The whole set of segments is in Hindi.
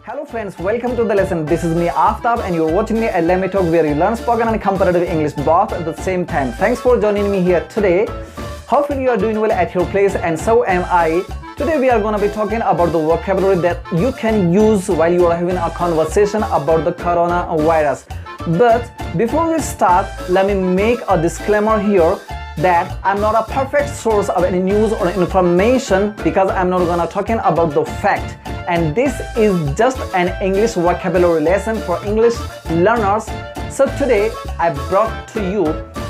Hello friends, welcome to the lesson. This is me Aftab and you're watching me at Let Me Talk where you learn spoken and comparative English both at the same time. Thanks for joining me here today. Hopefully you are doing well at your place and so am I. Today we are going to be talking about the vocabulary that you can use while you are having a conversation about the coronavirus. But before we start, let me make a disclaimer here that I'm not a perfect source of any news or information because I'm not gonna talking about the fact, and this is just an English vocabulary lesson for English learners. So today I brought to you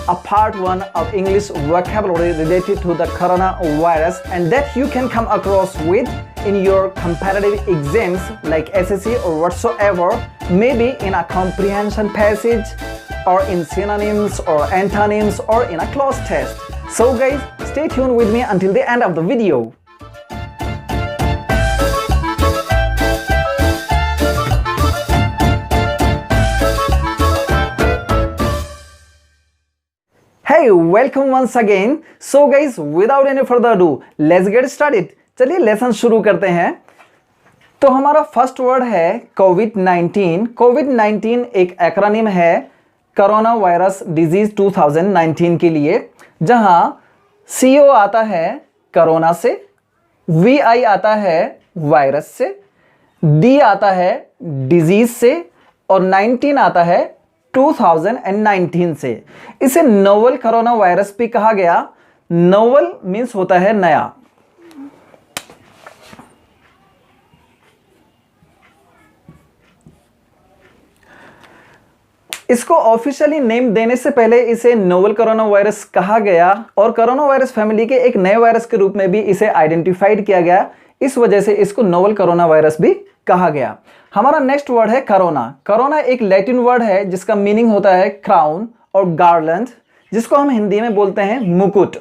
a part 1 of English vocabulary related to the coronavirus and that you can come across with in your competitive exams like SSC or whatsoever, maybe in a comprehension passage or in synonyms or antonyms or in a clause test. So guys, stay tuned with me until the end of the video. Hey, welcome once again. So guys, without any further ado, let's get started. चलिए लेसन शुरू करते हैं। तो हमारा फर्स्ट वर्ड है कोविड-19। कोविड-19 एक एक्रोनिम है कोरोना वायरस डिजीज 2019 के लिए, जहां CO आता है कोरोना से, VI आता है वायरस से, D आता है डिजीज से और 19 आता है 2019 से। इसे नोवल कोरोना वायरस भी कहा गया। नोवल मीन्स होता है नया। इसको ऑफिशियली नेम देने से पहले इसे नोवल कोरोना वायरस कहा गया और कोरोना वायरस फैमिली के एक नए वायरस के रूप में भी इसे आइडेंटिफाइड किया गया। इस वजह से इसको नोवल कोरोना वायरस भी कहा गया। हमारा नेक्स्ट वर्ड है कोरोना। कोरोना एक लैटिन वर्ड है जिसका मीनिंग होता है क्राउन और गार्लैंड, जिसको हम हिंदी में बोलते हैं मुकुट।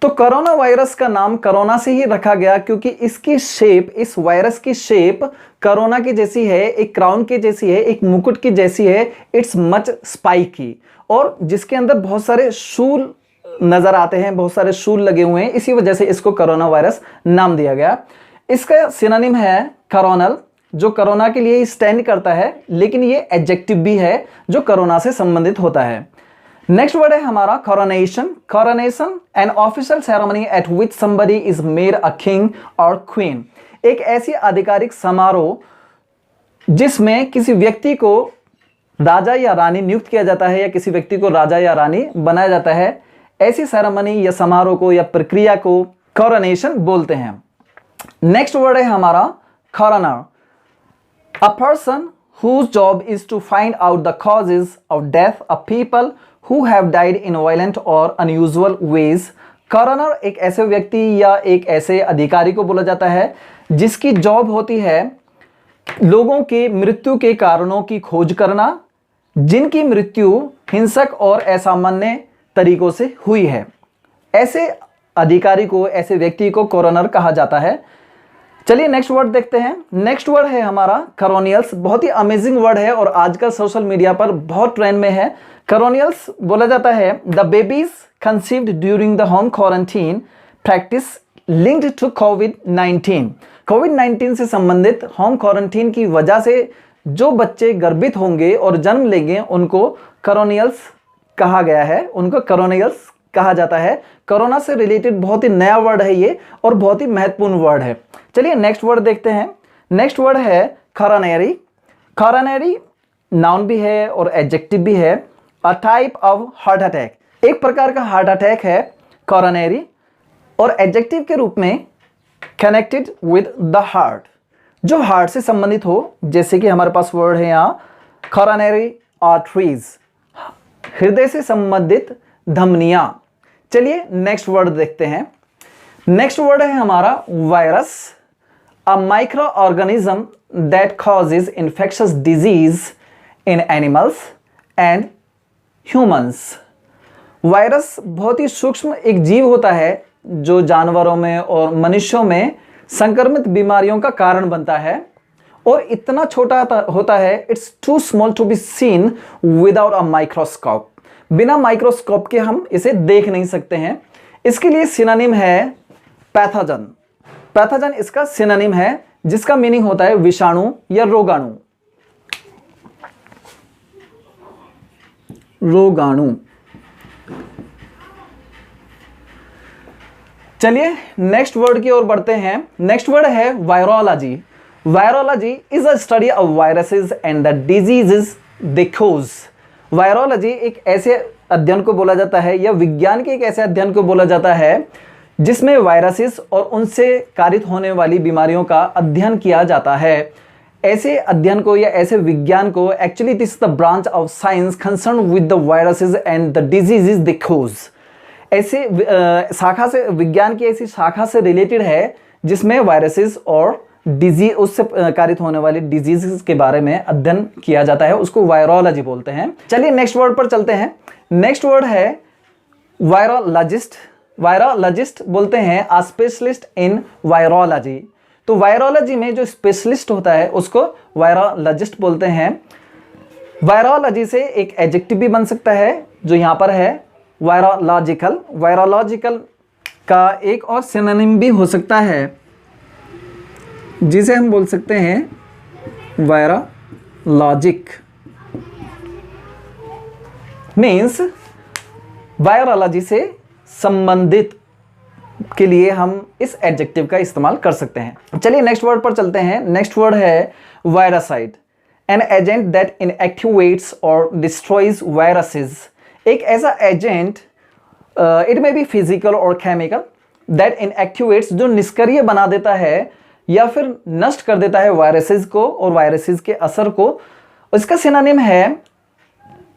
तो कोरोना वायरस का नाम कोरोना से ही रखा गया क्योंकि इसकी शेप, इस वायरस की शेप कोरोना की जैसी है, एक क्राउन की जैसी है, एक मुकुट की जैसी है। इट्स मच स्पाइकी और जिसके अंदर बहुत सारे शूल नजर आते हैं, बहुत सारे शूल लगे हुए हैं, इसी वजह से इसको कोरोना वायरस नाम दिया गया। इसका सिनोनिम है कोरोनल, जो कोरोना के लिए स्टैंड करता है, लेकिन ये एडजेक्टिव भी है जो कोरोना से संबंधित होता है। नेक्स्ट वर्ड है हमारा coronation. Coronation an official ceremony eight which somebody is made a king और क्वीन। एक ऐसी आधिकारिक समारोह जिसमें किसी व्यक्ति को राजा या रानी नियुक्त किया जाता है या किसी व्यक्ति को राजा या रानी बनाया जाता है। ऐसी सेरेमनी या समारोह को या प्रक्रिया को कोरोनेशन बोलते हैं। नेक्स्ट वर्ड है हमारा coroner. A person whose job is to find out the causes of death of people who have died in violent or unusual ways. कॉरोनर एक ऐसे व्यक्ति या एक ऐसे अधिकारी को बोला जाता है जिसकी जॉब होती है लोगों के मृत्यु के कारणों की खोज करना, जिनकी मृत्यु हिंसक और असामान्य तरीकों से हुई है। ऐसे अधिकारी को, ऐसे व्यक्ति को कॉरोनर कहा जाता है। चलिए नेक्स्ट वर्ड देखते हैं। नेक्स्ट वर्ड है हमारा करोनियल्स। बहुत ही अमेजिंग वर्ड है और आजकल सोशल मीडिया पर बहुत ट्रेंड में है। करोनियल्स बोला जाता है the babies conceived during the home quarantine practice linked to कोविड-19। कोविड-19 से संबंधित होम क्वारंटीन की वजह से जो बच्चे गर्भित होंगे और जन्म लेंगे उनको करोनियल्स कहा गया है, उनको करोनियल्स कहा जाता है। कोरोना से रिलेटेड बहुत ही नया वर्ड है ये और बहुत ही महत्वपूर्ण वर्ड है। चलिए नेक्स्ट वर्ड देखते हैं। नेक्स्ट वर्ड है कोरोनरी। कोरोनरी नाउन भी है और एडजेक्टिव भी है। A type of heart attack, एक प्रकार का हार्ट अटैक है कोरोनरी, और एडजेक्टिव के रूप में कनेक्टेड विद द हार्ट, जो हार्ट से संबंधित हो। जैसे कि हमारे पास वर्ड है यहाँ कोरोनरी आर्टरीज, हृदय से संबंधित धमनियां। चलिए नेक्स्ट वर्ड देखते हैं। नेक्स्ट वर्ड है हमारा virus. A micro organism that causes infectious disease in animals and humans. Virus बहुत ही सूक्ष्म एक जीव होता है जो जानवरों में और मनुष्यों में संक्रमित बीमारियों का कारण बनता है और इतना छोटा होता है, it's too small to be seen without a microscope. बिना माइक्रोस्कोप के हम इसे देख नहीं सकते हैं। इसके लिए सिनोनिम है पैथोजन। पैथोजन इसका सिनोनिम है, जिसका मीनिंग होता है विषाणु या रोगाणु। रोगाणु। चलिए नेक्स्ट वर्ड की ओर बढ़ते हैं। नेक्स्ट वर्ड है virology. Virology is a study of viruses and the diseases they cause. Virology एक ऐसे अध्ययन को बोला जाता है, या विज्ञान के एक ऐसे अध्ययन को बोला जाता है जिसमें वायरसेस और उनसे कारित होने वाली बीमारियों का अध्ययन किया जाता है। ऐसे अध्ययन को या ऐसे विज्ञान को actually this is the branch of science concern with the viruses and the diseases they cause. ऐसे शाखा से, विज्ञान की ऐसी शाखा से रिलेटेड है जिसमें वायरसेस और डिजीज, उससे कारित होने वाली डिजीजेस के बारे में अध्ययन किया जाता है, उसको वायरोलॉजी बोलते हैं। चलिए नेक्स्ट वर्ड पर चलते हैं। नेक्स्ट वर्ड है वायरोलॉजिस्ट। वायरोलॉजिस्ट बोलते हैं अ स्पेशलिस्ट इन वायरोलॉजी। तो वायरोलॉजी में जो स्पेशलिस्ट होता है उसको वायरोलॉजिस्ट बोलते हैं। वायरोलॉजी से एक एडजेक्टिव भी बन सकता है जो यहां पर है वायरोलॉजिकल। वायरोलॉजिकल का एक और सिनोनिम भी हो सकता है जिसे हम बोल सकते हैं वायरोलॉजिक। मीन्स वायरोलॉजी से संबंधित के लिए हम इस एडजेक्टिव का इस्तेमाल कर सकते हैं। चलिए नेक्स्ट वर्ड पर चलते हैं। नेक्स्ट वर्ड है वायरसाइड। एन एजेंट दैट इनएक्टिवेट्स और डिस्ट्रॉयज वायरसेस। एक ऐसा एजेंट, इट में बी फिजिकल और केमिकल, दैट इनएक्टिवेट्स, जो निष्क्रिय बना देता है या फिर नष्ट कर देता है वायरसेस को और वायरसेस के असर को। इसका सिनोनिम है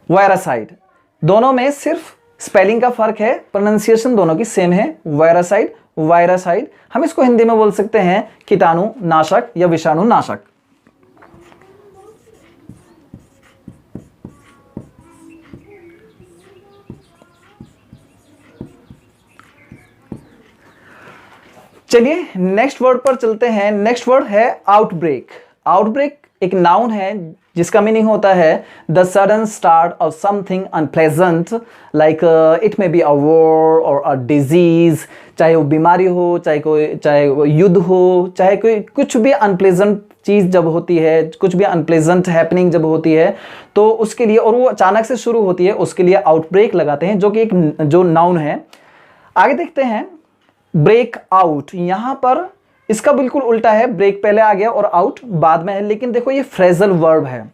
वायरसाइड। दोनों में सिर्फ स्पेलिंग का फर्क है, प्रोनाउंसिएशन दोनों की सेम है। वायरसाइड, वायरसाइड। हम इसको हिंदी में बोल सकते हैं कीटाणु नाशक या विषाणु नाशक। चलिए नेक्स्ट वर्ड पर चलते हैं। नेक्स्ट वर्ड है आउटब्रेक। आउटब्रेक एक नाउन है जिसका मीनिंग होता है the sudden start of something unpleasant, like it may be a war और अ डिजीज। चाहे वो बीमारी हो, चाहे वो युद्ध हो, चाहे कोई कुछ भी अनप्लेजेंट चीज़ जब होती है, कुछ भी अनप्लेजेंट हैपनिंग जब होती है, तो उसके लिए, और वो अचानक से शुरू होती है, उसके लिए आउटब्रेक लगाते हैं, जो कि एक जो नाउन है। आगे देखते हैं ब्रेक आउट। यहां पर इसका बिल्कुल उल्टा है, ब्रेक पहले आ गया और आउट बाद में है, लेकिन देखो ये फ्रेजल वर्ब है।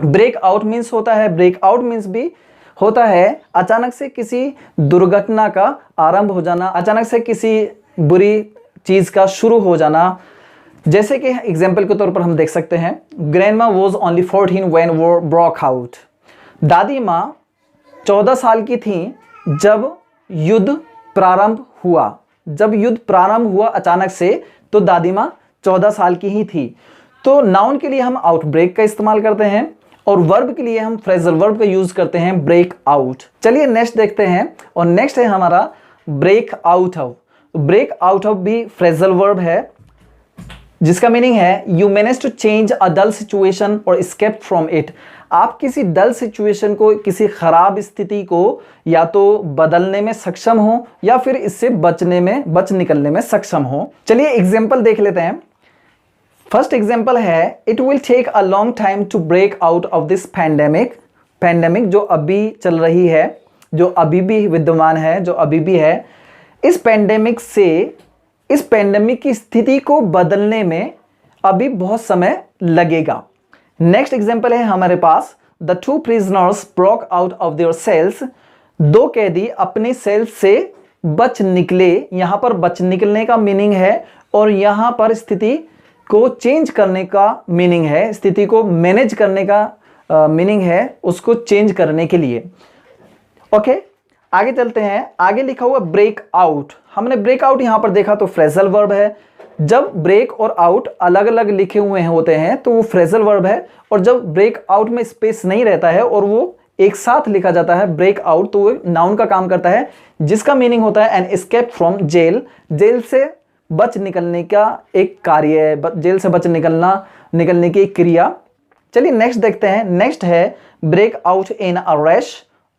ब्रेक आउट मीन्स होता है, ब्रेक आउट मीन्स भी होता है अचानक से किसी दुर्घटना का आरंभ हो जाना, अचानक से किसी बुरी चीज का शुरू हो जाना। जैसे कि एग्जाम्पल के तौर पर हम देख सकते हैं, grandma was only 14 when war broke out. दादी माँ 14 साल की थी जब युद्ध प्रारंभ हुआ। जब युद्ध प्रारंभ हुआ अचानक से, तो दादी माँ 14 साल की ही थी। तो नाउन के लिए हम आउटब्रेक का इस्तेमाल करते हैं और वर्ब के लिए हम फ्रेजल वर्ब का यूज करते हैं ब्रेक आउट। चलिए नेक्स्ट देखते हैं, और नेक्स्ट है हमारा break out of. Break out of भी फ्रेजल वर्ब है जिसका मीनिंग है you manage to change a dull situation और एस्केप फ्रॉम इट। आप किसी डल सिचुएशन को, किसी खराब स्थिति को या तो बदलने में सक्षम हो या फिर इससे बच निकलने में सक्षम हो। चलिए एग्जांपल देख लेते हैं। फर्स्ट एग्जांपल है it will take a long time to break out of this pandemic. Pandemic जो अभी चल रही है, जो अभी भी विद्यमान है, जो अभी भी है, इस पैंडेमिक की स्थिति को बदलने में अभी बहुत समय लगेगा। नेक्स्ट एग्जांपल है हमारे पास the two prisoners broke out of their cells. दो कैदी अपने सेल से बच निकले। यहां पर बच निकलने का मीनिंग है और यहां पर स्थिति को चेंज करने का मीनिंग है, स्थिति को मैनेज करने का मीनिंग है, उसको चेंज करने के लिए। ओके, आगे चलते हैं। आगे लिखा हुआ ब्रेक आउट। हमने ब्रेक आउट यहां पर देखा तो फ्रेजल वर्ब है। जब ब्रेक और आउट अलग अलग लिखे हुए होते हैं तो वो फ्रेजल वर्ब है, और जब ब्रेक आउट में स्पेस नहीं रहता है और वो एक साथ लिखा जाता है ब्रेक आउट, तो वो नाउन का काम करता है जिसका मीनिंग होता है an escape from jail. Jail से बच निकलने का एक कार्य है, जेल से बच निकलने की एक क्रिया। चलिए नेक्स्ट देखते हैं। नेक्स्ट है break out in a rash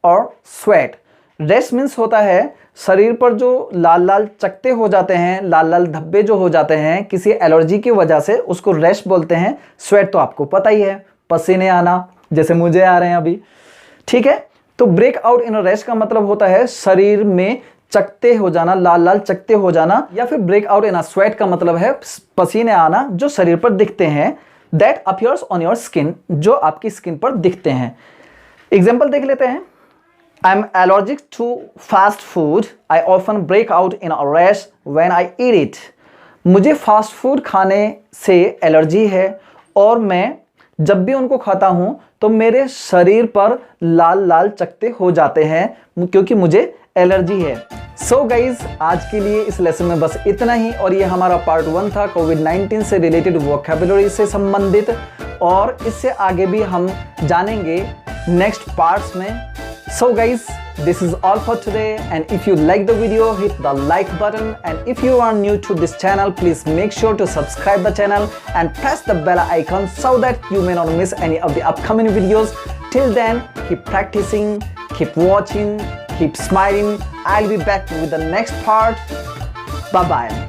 और स्वेट। रेश मीन्स होता है शरीर पर जो लाल लाल चकते हो जाते हैं, लाल लाल धब्बे जो हो जाते हैं किसी एलर्जी की वजह से, उसको रेश बोलते हैं। स्वेट तो आपको पता ही है, पसीने आना, जैसे मुझे आ रहे हैं अभी, ठीक है। तो ब्रेक आउट इन रेश का मतलब होता है शरीर में चकते हो जाना, लाल लाल चकते हो जाना, या फिर ब्रेक आउट इन स्वेट का मतलब है पसीने आना जो शरीर पर दिखते हैं, that appears on your skin, जो आपकी स्किन पर दिखते हैं। एग्जाम्पल देख लेते हैं। I am allergic to fast food. I often break out in a rash when I eat it. मुझे फास्ट फूड खाने से एलर्जी है और मैं जब भी उनको खाता हूं तो मेरे शरीर पर लाल लाल चकते हो जाते हैं क्योंकि मुझे एलर्जी है। सो गाइज, आज के लिए इस लेसन में बस इतना ही, और ये हमारा पार्ट 1 था कोविड-19 से रिलेटेड वोकैबुलरी से संबंधित, और इससे आगे भी हम जानेंगे नेक्स्ट पार्ट्स में। So guys, this is all for today, and if you like the video, hit the like button, and if you are new to this channel, please make sure to subscribe the channel and press the bell icon so that you may not miss any of the upcoming videos. Till then, keep practicing, keep watching, keep smiling. I'll be back with the next part. Bye bye.